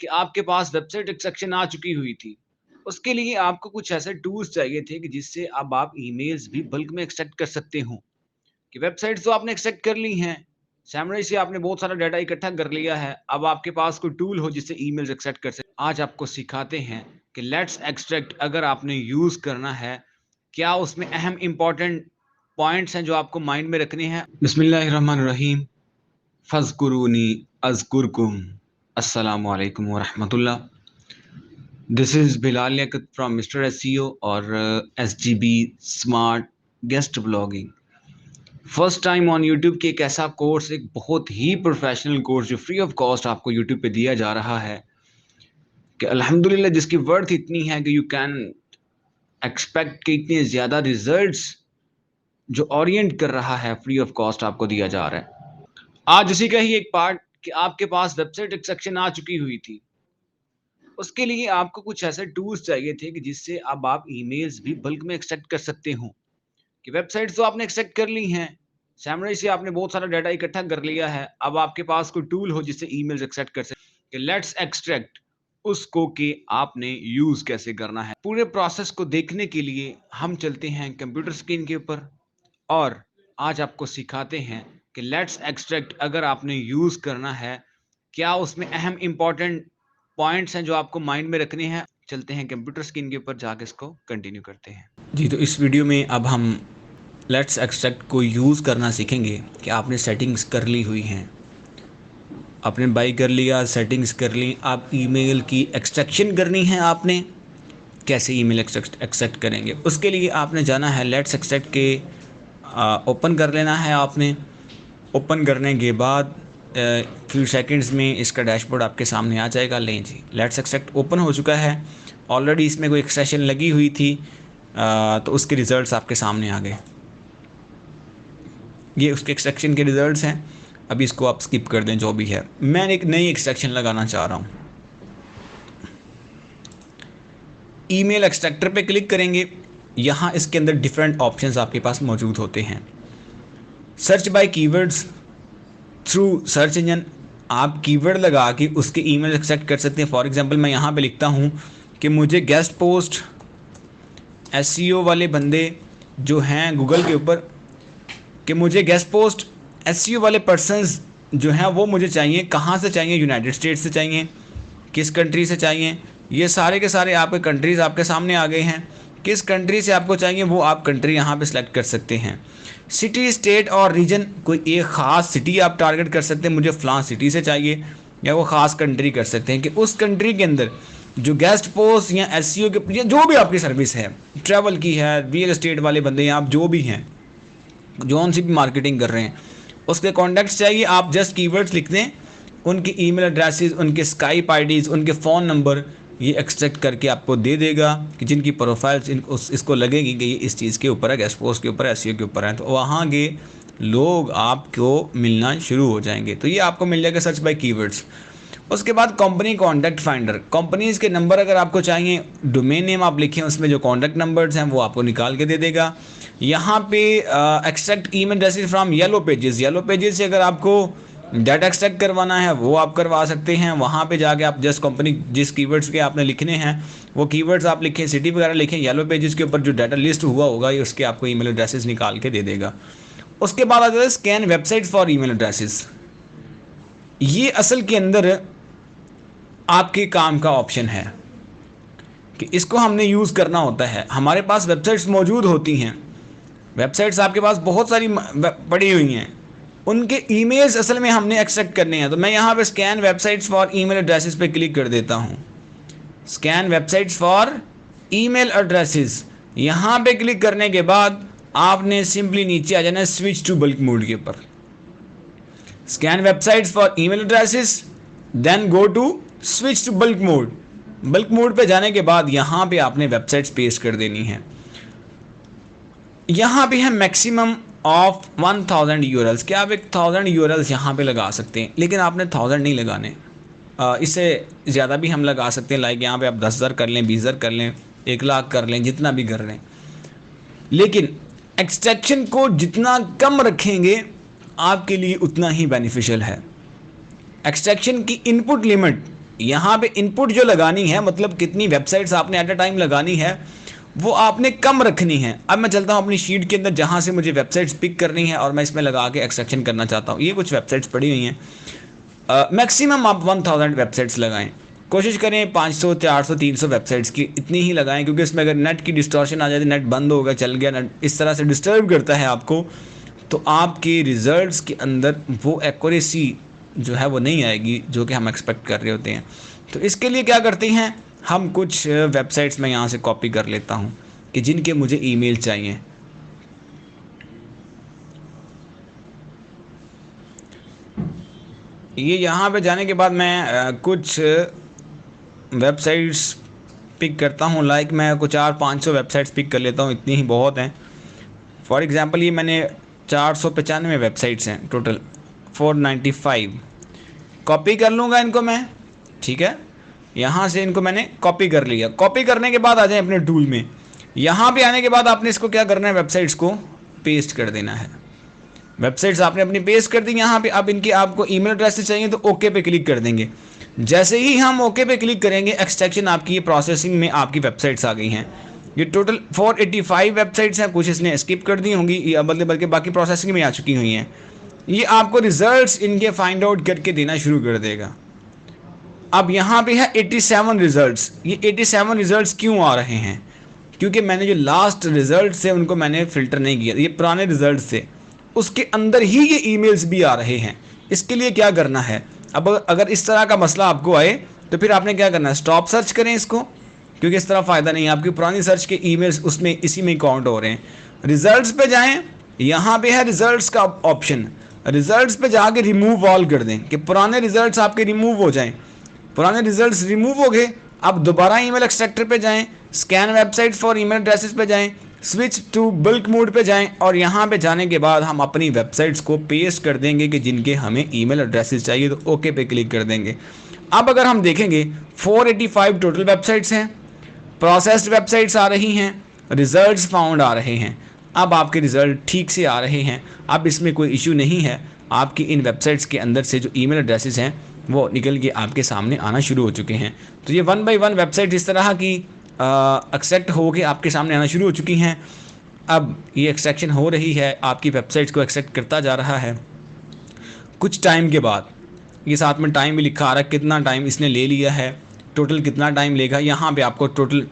कि आपके पास website extraction आ चुकी हुई थी। उसके लिए आपको कुछ ऐसे टूल्स चाहिए थे कि जिससे अब आप ईमेल्स भी बल्क में एक्सट्रैक्ट कर सकते हो। कि वेबसाइट्स तो आपने एक्सट्रैक्ट कर ली हैं, सैमराई से आपने बहुत सारा डाटा इकट्ठा कर लिया है, अब आपके पास कोई टूल हो जिससे ईमेल्स एक्सट्रैक्ट कर सकें। आज आपको सिखाते हैं कि लेट्स एक्सट्रैक्ट अगर आपने यूज़ करना है, क्या उसमें अहम इम्पोर्टेंट पॉइंट्स हैं जो आपको माइंड में रखने हैं। बिस्मिल्लाहिर्रहमानिर्रहीम, फ़ज़्कुरूनी अज़्कुरकुम, अस्सलामु अलैकुम व रहमतुल्लाह। This is Bilal Liyaqat from mister SEO और SGB smart guest blogging. First time on YouTube की एक ऐसा कोर्स, एक बहुत ही प्रोफेशनल कोर्स जो फ्री ऑफ कॉस्ट आपको यूट्यूब पे दिया जा रहा है कि अल्हम्दुलिल्लाह जिसकी वर्थ इतनी है कि यू कैन एक्सपेक्ट कि इतने ज़्यादा रिजल्ट्स जो ओरिएंट कर रहा है फ्री ऑफ कॉस्ट आपको दिया जा रहा है। आज उसी का ही एक पार्ट कि आपके पास वेबसाइट एक्सट्रैक्शन आ चुकी हुई थी। उसके लिए आपको कुछ ऐसे टूल्स चाहिए थे कि जिससे अब आप ईमेल्स भी बल्क में एक्सट्रैक्ट कर सकते हो। कि वेबसाइट्स तो आपने एक्सट्रैक्ट कर ली हैं, सैमराई से आपने बहुत सारा डाटा इकट्ठा कर लिया है, अब आपके पास कोई टूल हो जिससे ईमेल्स एक्सट्रैक्ट कर सकें। कि लेट्स एक्सट्रैक्ट उसको कि आपने यूज़ कैसे करना है। पूरे प्रोसेस को देखने के लिए हम चलते हैं कंप्यूटर स्क्रीन के ऊपर और आज आपको सिखाते हैं कि लेट्स एक्सट्रैक्ट अगर आपने यूज़ करना है, क्या उसमें अहम इम्पोर्टेंट पॉइंट्स हैं जो आपको माइंड में रखने हैं। चलते हैं कंप्यूटर स्क्रीन के ऊपर, जाके इसको कंटिन्यू करते हैं। जी, तो इस वीडियो में अब हम लेट्स एक्सट्रैक्ट को यूज़ करना सीखेंगे कि आपने सेटिंग्स कर ली हुई हैं, आपने बाई कर लिया, सेटिंग्स कर ली, आप ईमेल की एक्सट्रैक्शन करनी है। आपने कैसे ईमेल एक्सट्रैक्ट करेंगे, उसके लिए आपने जाना है लेट्स एक्सट्रैक्ट के ओपन कर लेना है। आपने ओपन करने के बाद फ्यू सेकंड्स में इसका डैशबोर्ड आपके सामने आ जाएगा। लें जी, लेट्स एक्सट्रैक्ट ओपन हो चुका है। ऑलरेडी इसमें कोई एक्सट्रैक्शन लगी हुई थी, तो उसके रिज़ल्ट्स आपके सामने आ गए। ये उसके एक्सट्रैक्शन के रिज़ल्ट्स हैं। अभी इसको आप स्किप कर दें, जो भी है। मैं एक नई एक्सट्रैक्शन लगाना चाह रहा हूँ। ईमेल एक्सट्रैक्टर पे क्लिक करेंगे। यहाँ इसके अंदर डिफरेंट ऑप्शंस आपके पास मौजूद होते हैं। Search by keywords through search engine, आप कीवर्ड लगा के उसके ईमेल एक्सट्रैक्ट कर सकते हैं। फॉर एग्जांपल मैं यहाँ पे लिखता हूँ कि मुझे गेस्ट पोस्ट एसईओ वाले बंदे जो हैं गूगल के ऊपर, कि मुझे गेस्ट पोस्ट एसईओ वाले पर्सनस जो हैं वो मुझे चाहिए। कहाँ से चाहिए? यूनाइटेड स्टेट्स से चाहिए, किस कंट्री से चाहिए। ये सारे के सारे आपके कंट्रीज़ आपके सामने आ गए हैं। किस कंट्री से आपको चाहिए वो आप कंट्री यहाँ पे सिलेक्ट कर सकते हैं। सिटी, स्टेट और रीजन, कोई एक ख़ास सिटी आप टारगेट कर सकते हैं, मुझे फ़लाँ सिटी से चाहिए, या वो ख़ास कंट्री कर सकते हैं कि उस कंट्री के अंदर जो गेस्ट पोस्ट या एसईओ के या जो भी आपकी सर्विस है, ट्रैवल की है, रियल एस्टेट वाले बंदे हैं, आप जो भी हैं, जौन सी भी मार्केटिंग कर रहे हैं, उसके कॉन्टैक्ट्स चाहिए। आप जस्ट कीवर्ड्स लिख दें, उनकी ईमेल एड्रेसेस, उनके स्काइप आईडीज़, उनके फ़ोन नंबर, ये एक्सट्रैक्ट करके आपको दे देगा कि जिनकी प्रोफाइल्स इसको लगेगी कि ये इस चीज़ के ऊपर है, गेस्ट पोस्ट के ऊपर है, एसईओ के ऊपर है, तो वहाँ के लोग आपको मिलना शुरू हो जाएंगे। तो ये आपको मिल जाएगा सर्च बाय कीवर्ड्स। उसके बाद कंपनी कॉन्टैक्ट फाइंडर, कंपनीज़ के नंबर अगर आपको चाहिए, डोमेन नेम आप लिखें, उसमें जो कॉन्टैक्ट नंबर्स हैं वो आपको निकाल के दे देगा। यहाँ पे extract email addresses from yellow pages, yellow pages से अगर आपको डाटा एक्सट्रैक्ट करवाना है वो आप करवा सकते हैं। वहाँ पे जाके आप जस्ट कंपनी जिस कीवर्ड्स के आपने लिखने हैं वो कीवर्ड्स आप लिखें, सिटी वगैरह लिखें, येलो पेजेस के ऊपर जो डाटा लिस्ट हुआ होगा ये उसके आपको ईमेल एड्रेसेस निकाल के दे देगा। उसके बाद आ जाता है scan website for email addresses. ये असल के अंदर आपके काम का ऑप्शन है कि इसको हमने यूज़ करना होता है। हमारे पास वेबसाइट्स मौजूद होती हैं, वेबसाइट्स आपके पास बहुत सारी पड़ी हुई हैं, उनके ईमेल्स असल में हमने एक्सट्रैक्ट करने हैं। तो मैं यहाँ पे scan websites for email addresses पे क्लिक कर देता हूँ। Scan websites for email addresses, यहाँ पे क्लिक करने के बाद आपने सिंपली नीचे आ जाना है स्विच टू बल्क मोड के ऊपर। Scan websites for email addresses, then go to switch to bulk mode. Bulk mode पे जाने के बाद यहाँ पे आपने वेबसाइट्स पेस्ट कर देनी है। यहाँ पे है मैक्सिमम ऑफ 1000 यूरल्स, क्या आप 1000 यूरल्स यहाँ पे लगा सकते हैं, लेकिन आपने 1000 नहीं लगाने, इससे ज़्यादा भी हम लगा सकते हैं। लाइक यहाँ पे आप 10,000 कर लें, 20,000 कर लें, 1,00,000 कर लें, जितना भी कर लें, लेकिन एक्सट्रैक्शन को जितना कम रखेंगे आपके लिए उतना ही बेनिफिशियल है। एक्सट्रैक्शन की इनपुट लिमिट यहाँ पे इनपुट जो लगानी है, मतलब कितनी वेबसाइट्स आपने एट अ टाइम लगानी है, वो आपने कम रखनी है। अब मैं चलता हूँ अपनी शीट के अंदर जहाँ से मुझे वेबसाइट्स पिक करनी है और मैं इसमें लगा के एक्सट्रैक्शन करना चाहता हूँ। ये कुछ वेबसाइट्स पड़ी हुई हैं। मैक्सिमम आप 1000 वेबसाइट्स लगाएं, कोशिश करें 500 400 300 वेबसाइट्स की इतनी ही लगाएं, क्योंकि इसमें अगर नेट की डिस्टॉर्शन आ जाती है, नेट बंद हो गया, चल गया, नेट इस तरह से डिस्टर्ब करता है आपको, तो आपके रिजल्ट्स के अंदर वो एक्यूरेसी जो है वो नहीं आएगी जो कि हम एक्सपेक्ट कर रहे होते हैं। तो इसके लिए क्या करते हैं, हम कुछ वेबसाइट्स में यहाँ से कॉपी कर लेता हूँ कि जिनके मुझे ईमेल चाहिए। ये यहाँ पे जाने के बाद मैं कुछ वेबसाइट्स पिक करता हूँ, लाइक मैं कुछ 400-500 वेबसाइट्स पिक कर लेता हूँ, इतनी ही बहुत हैं। फॉर एग्ज़ाम्पल ये मैंने 495 वेबसाइट्स हैं टोटल, 495 कॉपी कर लूँगा इनको मैं, ठीक है। यहाँ से इनको मैंने कॉपी कर लिया। कॉपी करने के बाद आ जाए अपने टूल में, यहाँ पे आने के बाद आपने इसको क्या करना है, वेबसाइट्स को पेस्ट कर देना है। वेबसाइट्स आपने अपनी पेस्ट कर दी यहाँ पे। अब इनकी आपको ईमेल एड्रेस चाहिए तो ओके पे क्लिक कर देंगे। जैसे ही हम ओके पे क्लिक करेंगे, एक्सट्रैक्शन आपकी प्रोसेसिंग में आपकी वेबसाइट्स आ गई हैं। ये टोटल 485 वेबसाइट्स हैं, कुछ इसने स्किप कर दी होंगी या बल्कि बाकी प्रोसेसिंग में आ चुकी हुई हैं। ये आपको रिजल्ट्स इनके फाइंड आउट करके देना शुरू कर देगा। अब यहाँ पे है 87 रिजल्ट्स। ये 87 रिजल्ट्स क्यों आ रहे हैं, क्योंकि मैंने जो लास्ट रिजल्ट थे उनको मैंने फ़िल्टर नहीं किया, ये पुराने रिजल्ट थे, उसके अंदर ही ये ईमेल्स भी आ रहे हैं। इसके लिए क्या करना है, अब अगर इस तरह का मसला आपको आए तो फिर आपने क्या करना है, स्टॉप सर्च करें इसको, क्योंकि इस तरह फ़ायदा नहीं है। आपकी पुरानी सर्च के ईमेल्स उसमें इसी में काउंट हो रहे हैं। रिजल्ट्स पे जाएं, यहाँ पे है रिजल्ट्स का ऑप्शन, रिजल्ट्स पे जाके रिमूव ऑल कर दें कि पुराने रिजल्ट्स आपके रिमूव हो जाएं। पुराने रिजल्ट्स रिमूव हो गए, अब दोबारा ईमेल एक्सट्रैक्टर पे जाएं, scan website for email addresses पे जाएं, स्विच टू बल्क मोड पे जाएं और यहाँ पे जाने के बाद हम अपनी वेबसाइट्स को पेस्ट कर देंगे कि जिनके हमें ईमेल एड्रेसेस चाहिए, तो ओके पे क्लिक कर देंगे। अब अगर हम देखेंगे 485 टोटल वेबसाइट्स हैं, प्रोसेस्ड वेबसाइट्स आ रही हैं, रिजल्ट्स फाउंड आ रहे हैं। अब आपके रिजल्ट ठीक से आ रहे हैं, अब इसमें कोई इशू नहीं है। आपकी इन वेबसाइट्स के अंदर से जो ईमेल एड्रेसेस हैं वो निकल के आपके सामने आना शुरू हो चुके हैं। तो ये 1 बाय 1 वेबसाइट इस तरह की एक्सेप्ट हो के आपके सामने आना शुरू हो चुकी हैं। अब ये एक्सट्रैक्शन हो रही है, आपकी वेबसाइट्स को एक्सेप्ट करता जा रहा है। कुछ टाइम के बाद ये साथ में टाइम भी लिखा आ रहा है, कितना टाइम इसने ले लिया है, टोटल कितना टाइम लेगा। यहाँ पे आपको टोटल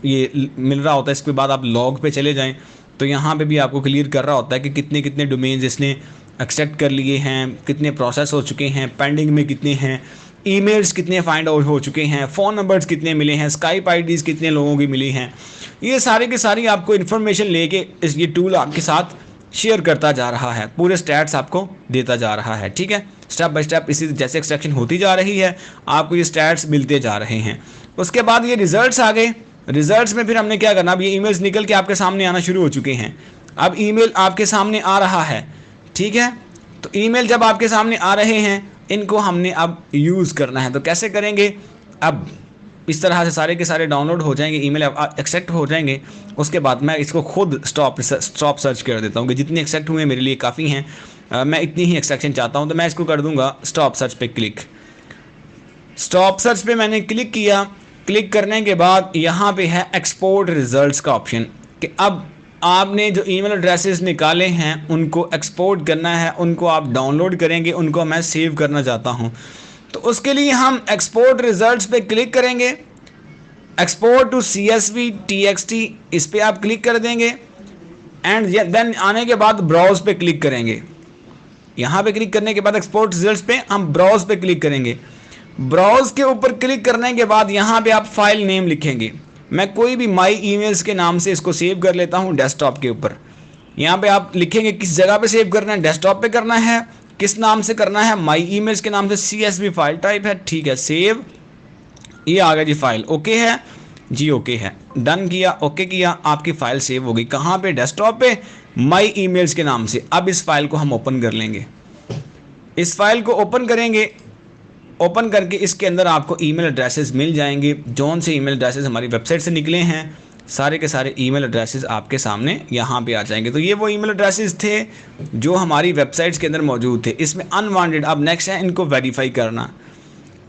ये मिल रहा होता है। इसके बाद आप लॉग पे चले जाएं तो यहाँ पे भी आपको क्लियर कर रहा होता है कि कितने कितने डोमेन्स इसने एक्सेप्ट कर लिए हैं, कितने प्रोसेस हो चुके हैं, पेंडिंग में कितने हैं, ईमेल्स कितने फाइंड आउट हो चुके हैं, फ़ोन नंबर्स कितने मिले हैं, स्काइप आईडीज़ कितने लोगों की मिली हैं। ये सारी की सारी आपको इन्फॉर्मेशन लेके ये टूल आपके साथ शेयर करता जा रहा है, पूरे स्टैट्स आपको देता जा रहा है। ठीक है, स्टेप बाय स्टेप इसी जैसे एक्सट्रैक्शन होती जा रही है आपको ये स्टैट्स मिलते जा रहे हैं। उसके बाद ये रिजल्ट्स आ गए। रिजल्ट्स में फिर हमने क्या करना, अब ये ईमेल्स निकल के आपके सामने आना शुरू हो चुके हैं। अब ईमेल आपके सामने आ रहा है, ठीक है। तो ईमेल जब आपके सामने आ रहे हैं, इनको हमने अब यूज़ करना है। तो कैसे करेंगे, अब इस तरह से सारे के सारे डाउनलोड हो जाएंगे, ईमेल एक्सेप्ट हो जाएंगे। उसके बाद मैं इसको खुद स्टॉप सर्च कर देता हूँ कि जितने एक्सेप्ट हुए मेरे लिए काफ़ी हैं, मैं इतनी ही एक्सट्रैक्शन चाहता हूँ। तो मैं इसको कर दूंगा स्टॉप सर्च पे क्लिक। स्टॉप सर्च पे मैंने क्लिक किया। क्लिक करने के बाद यहाँ पे है एक्सपोर्ट रिजल्ट्स का ऑप्शन कि अब आपने जो ईमेल एड्रेसेस निकाले हैं उनको एक्सपोर्ट करना है, उनको आप डाउनलोड करेंगे, उनको मैं सेव करना चाहता हूँ। तो उसके लिए हम एक्सपोर्ट रिजल्ट्स पे क्लिक करेंगे। एक्सपोर्ट टू CSV TXT इस पर आप क्लिक कर देंगे एंड देन आने के बाद ब्राउज पे क्लिक करेंगे। यहाँ पे क्लिक करने के बाद एक्सपोर्ट रिजल्ट्स पे हम ब्राउज पे क्लिक करेंगे। ब्राउज के ऊपर क्लिक करने के बाद यहाँ पे आप फाइल नेम लिखेंगे। मैं कोई भी माई ईमेल्स के नाम से इसको सेव कर लेता हूँ डेस्कटॉप के ऊपर। यहाँ पे आप लिखेंगे किस जगह पे सेव करना है, डेस्कटॉप पे करना है, किस नाम से करना है, माई ईमेल्स के नाम से, CSV फाइल टाइप है, ठीक है, सेव। ये आ गया जी फाइल, ओके है जी, ओके है, डन किया, ओके किया, आपकी फ़ाइल सेव हो गई। कहाँ पे, डेस्कटॉप पे, माई ईमेल्स के नाम से। अब इस फाइल को हम ओपन कर लेंगे। इस फाइल को ओपन करेंगे, ओपन करके इसके अंदर आपको ईमेल एड्रेसेस मिल जाएंगे। जौन से ईमेल एड्रेसेस हमारी वेबसाइट से निकले हैं, सारे के सारे ईमेल एड्रेसेस आपके सामने यहाँ पे आ जाएंगे। तो ये वो ईमेल एड्रेसेस थे जो हमारी वेबसाइट्स के अंदर मौजूद थे। इसमें अनवांटेड, अब नेक्स्ट है इनको वेरीफाई करना।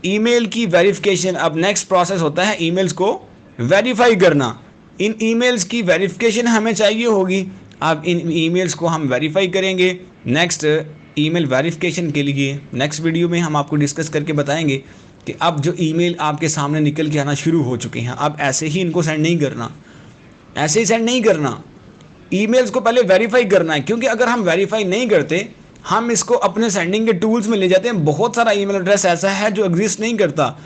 ईमेल की वेरिफिकेशन, अब नेक्स्ट प्रोसेस होता है ईमेल्स को वेरीफाई करना। इन ईमेल्स की वेरिफिकेशन हमें चाहिए होगी। अब इन ईमेल्स को हम वेरीफाई करेंगे। नेक्स्ट ईमेल वेरिफिकेशन के लिए नेक्स्ट वीडियो में हम आपको डिस्कस करके बताएंगे कि अब जो ईमेल आपके सामने निकल के आना शुरू हो चुके हैं, अब ऐसे ही इनको सेंड नहीं करना, ऐसे ही सेंड नहीं करना। ईमेल्स को पहले वेरीफाई करना है, क्योंकि अगर हम वेरीफाई नहीं करते, हम इसको अपने सेंडिंग के टूल्स में ले जाते हैं। बहुत सारा ईमेल एड्रेस ऐसा है जो एग्जिस्ट नहीं करता,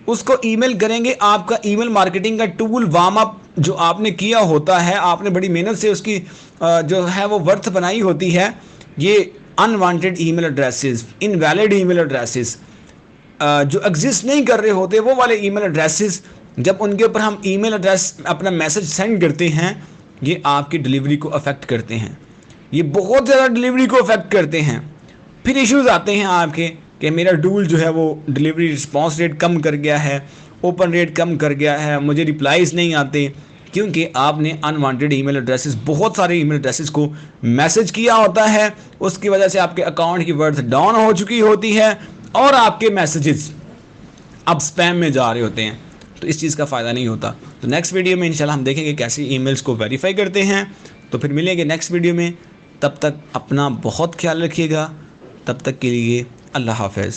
उसको ईमेल करेंगे। आपका ईमेल मार्केटिंग का टूल वार्म अप जो आपने किया होता है, आपने बड़ी मेहनत से उसकी जो है वो वर्थ बनाई होती है, ये unwanted email addresses, invalid email addresses जो एग्जिस्ट नहीं कर रहे होते, वो वाले ईमेल एड्रेसेस, जब उनके ऊपर हम ईमेल एड्रेस अपना मैसेज सेंड करते हैं, ये आपकी डिलीवरी को अफेक्ट करते हैं। ये बहुत ज़्यादा डिलीवरी को अफेक्ट करते हैं। फिर इश्यूज आते हैं आपके कि मेरा टूल जो है वो डिलीवरी रिस्पॉन्स रेट कम कर गया है, ओपन रेट कम कर गया है, मुझे रिप्लाईज नहीं आते, क्योंकि आपने अनवांटेड ईमेल एड्रेसेस, बहुत सारे ईमेल एड्रेसेस को मैसेज किया होता है। उसकी वजह से आपके अकाउंट की वर्थ डाउन हो चुकी होती है और आपके मैसेजेस अब स्पैम में जा रहे होते हैं, तो इस चीज़ का फ़ायदा नहीं होता। तो नेक्स्ट वीडियो में इंशाल्लाह हम देखेंगे कैसे ईमेल्स को वेरीफाई करते हैं। तो फिर मिलेंगे नेक्स्ट वीडियो में, तब तक अपना बहुत ख्याल रखिएगा। तब तक के लिए अल्लाह हाफ़िज़।